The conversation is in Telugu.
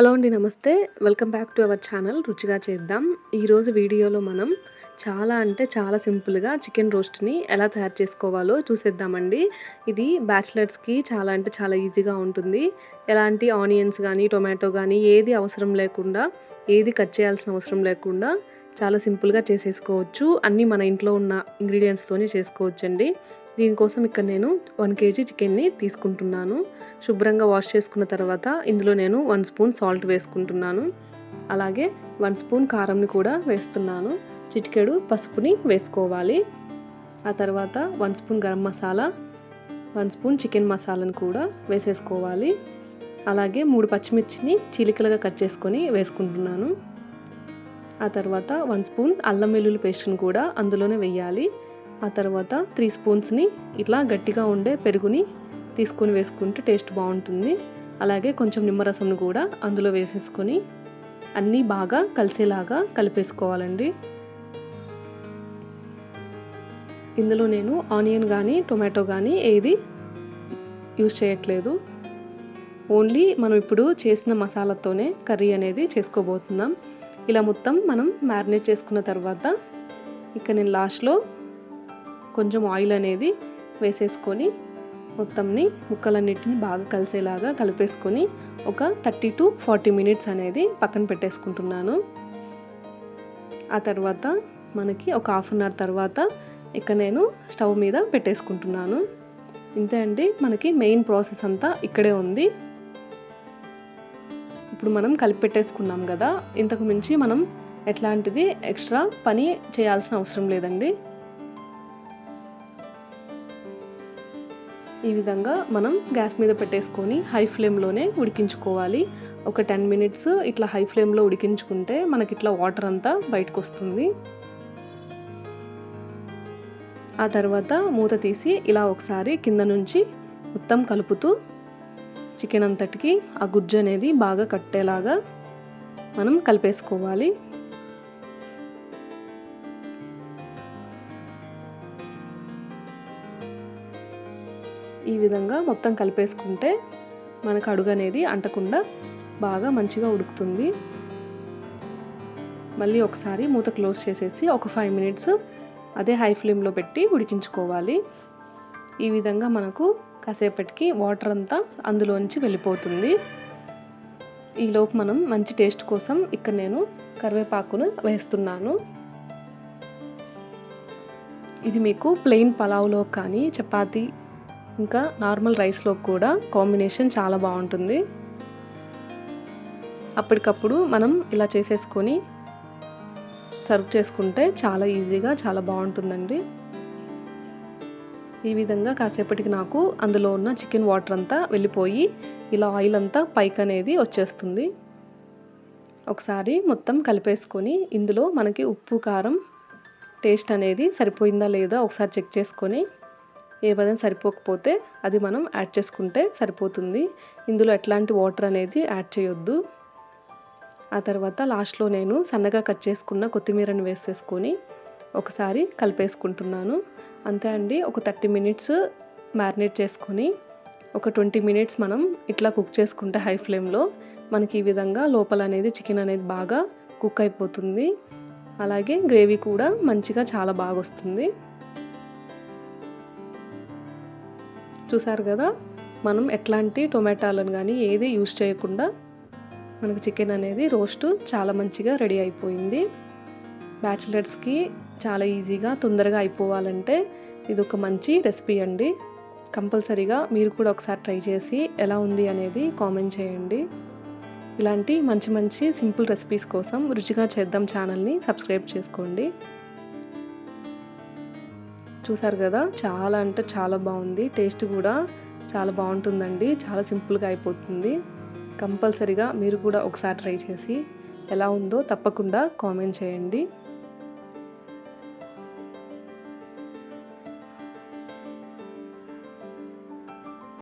హలో అండి, నమస్తే. Welcome back to our channel రుచిగా చేద్దాం. ఈరోజు వీడియోలో మనం చాలా సింపుల్గా చికెన్ రోస్ట్ని ఎలా తయారు చేసుకోవాలో చూసేద్దామండి. ఇది బ్యాచిలర్స్కి చాలా ఈజీగా ఉంటుంది. ఎలాంటి ఆనియన్స్ కానీ టొమాటో కానీ ఏది అవసరం లేకుండా, ఏది కట్ చేయాల్సిన అవసరం లేకుండా చాలా సింపుల్గా చేసేసుకోవచ్చు. అన్నీ మన ఇంట్లో ఉన్న ఇంగ్రీడియంట్స్తోనే చేసుకోవచ్చండి. దీనికోసం ఇక్కడ నేను 1 kg చికెన్ని తీసుకుంటున్నాను. శుభ్రంగా వాష్ చేసుకున్న తర్వాత ఇందులో నేను 1 స్పూన్ సాల్ట్ వేసుకుంటున్నాను. అలాగే 1 స్పూన్ కారంని కూడా వేస్తున్నాను. చిటికెడు పసుపుని వేసుకోవాలి. ఆ తర్వాత 1 spoon garam masala, 1 spoon chicken మసాలాను కూడా వేసేసుకోవాలి. అలాగే 3 పచ్చిమిర్చిని చీలికలుగా కట్ చేసుకొని వేసుకుంటున్నాను. ఆ తర్వాత 1 స్పూన్ అల్లం వెల్లుల్లి పేస్ట్ని కూడా అందులోనే వేయాలి. ఆ తర్వాత 3 స్పూన్స్ని ఇట్లా గట్టిగా ఉండే పెరుగుని తీసుకొని వేసుకుంటే టేస్ట్ బాగుంటుంది. అలాగే కొంచెం నిమ్మరసంను కూడా అందులో వేసేసుకొని అన్నీ బాగా కలిసేలాగా కలిపేసుకోవాలండి. ఇందులో నేను ఆనియన్ కానీ టొమాటో కానీ ఏది యూజ్ చేయట్లేదు. ఓన్లీ మనం ఇప్పుడు చేసిన మసాలాతోనే కర్రీ అనేది చేసుకోబోతున్నాం. ఇలా మొత్తం మనం మ్యారినేట్ చేసుకున్న తర్వాత ఇక్కడ నేను లాస్ట్లో కొంచెం ఆయిల్ అనేది వేసేసుకొని మొత్తంని ముక్కలన్నిటిని బాగా కలిసేలాగా కలిపేసుకొని ఒక 30 to 40 మినిట్స్ అనేది పక్కన పెట్టేసుకుంటున్నాను. ఆ తర్వాత మనకి ఒక హాఫ్ అన్ అవర్ తర్వాత ఇక్కడ నేను స్టవ్ మీద పెట్టేసుకుంటున్నాను. ఇంతే అండి, మనకి మెయిన్ ప్రాసెస్ అంతా ఇక్కడే ఉంది. ఇప్పుడు మనం కలిపి పెట్టేసుకున్నాం కదా, ఇంతకు మించి మనం ఎట్లాంటిది ఎక్స్ట్రా పని చేయాల్సిన అవసరం లేదండి. ఈ విధంగా మనం గ్యాస్ మీద పెట్టేసుకొని హై ఫ్లేమ్లోనే ఉడికించుకోవాలి. ఒక 10 మినిట్స్ ఇట్లా హై ఫ్లేమ్లో ఉడికించుకుంటే మనకి ఇట్లా వాటర్ అంతా బయటకు వస్తుంది. ఆ తర్వాత మూత తీసి ఇలా ఒకసారి కింద నుంచి మొత్తం కలుపుతూ చికెన్ అంతటికి ఆ గుజ్జు అనేది బాగా కట్టేలాగా మనం కలిపేసుకోవాలి. ఈ విధంగా మొత్తం కలిపేసుకుంటే మనకు అడుగు అనేది అంటకుండా బాగా మంచిగా ఉడుకుతుంది. మళ్ళీ ఒకసారి మూత క్లోజ్ చేసేసి ఒక 5 మినిట్స్ అదే హై ఫ్లేమ్లో పెట్టి ఉడికించుకోవాలి. ఈ విధంగా మనకు కాసేపటికి వాటర్ అంతా అందులోంచి వెళ్ళిపోతుంది. ఈలోపు మనం మంచి టేస్ట్ కోసం ఇక్కడ నేను కరివేపాకును వేస్తున్నాను. ఇది మీకు ప్లెయిన్ పలావ్లో కానీ చపాతీ ఇంకా నార్మల్ రైస్లో కూడా కాంబినేషన్ చాలా బాగుంటుంది. అప్పటికప్పుడు మనం ఇలా చేసేసుకొని సర్వ్ చేసుకుంటే చాలా ఈజీగా చాలా బాగుంటుందండి. ఈ విధంగా కాసేపటికి నాకు అందులో ఉన్న చికెన్ వాటర్ అంతా వెళ్ళిపోయి ఇలా ఆయిల్ అంతా పైకి అనేది వచ్చేస్తుంది. ఒకసారి మొత్తం కలిపేసుకొని ఇందులో మనకి ఉప్పు కారం టేస్ట్ అనేది సరిపోయిందా లేదా ఒకసారి చెక్ చేసుకొని ఏదైనా సరిపోకపోతే అది మనం యాడ్ చేసుకుంటే సరిపోతుంది. ఇందులో ఎట్లాంటి వాటర్ అనేది యాడ్ చేయొద్దు. ఆ తర్వాత లాస్ట్లో నేను సన్నగా కట్ చేసుకున్న కొత్తిమీరని వేసేసుకొని ఒకసారి కలిపేసుకుంటున్నాను. అంతే అండి, ఒక 30 మినిట్స్ మ్యారినేట్ చేసుకొని ఒక 20 మినిట్స్ మనం ఇట్లా కుక్ చేసుకుంటే హై ఫ్లేమ్లో మనకి ఈ విధంగా లోపల అనేది చికెన్ అనేది బాగా కుక్ అయిపోతుంది. అలాగే గ్రేవీ కూడా మంచిగా చాలా బాగా వస్తుంది. చూసారు కదా, మనం ఎట్లాంటి టొమాటోలను కానీ ఏది యూజ్ చేయకుండా మనకు చికెన్ అనేది రోస్ట్ చాలా మంచిగా రెడీ అయిపోయింది. బ్యాచిలర్స్కి చాలా ఈజీగా తొందరగా అయిపోవాలంటే ఇది ఒక మంచి రెసిపీ అండి. కంపల్సరీగా మీరు కూడా ఒకసారి ట్రై చేసి ఎలా ఉంది అనేది కామెంట్ చేయండి. ఇలాంటి మంచి సింపుల్ రెసిపీస్ కోసం రుచిగా చేద్దాం ఛానల్ని సబ్స్క్రైబ్ చేసుకోండి. చూసారు కదా, చాలా బాగుంది. టేస్ట్ కూడా చాలా బాగుంటుందండి. చాలా సింపుల్గా అయిపోతుంది. కంపల్సరీగా మీరు కూడా ఒకసారి ట్రై చేసి ఎలా ఉందో తప్పకుండా కామెంట్ చేయండి.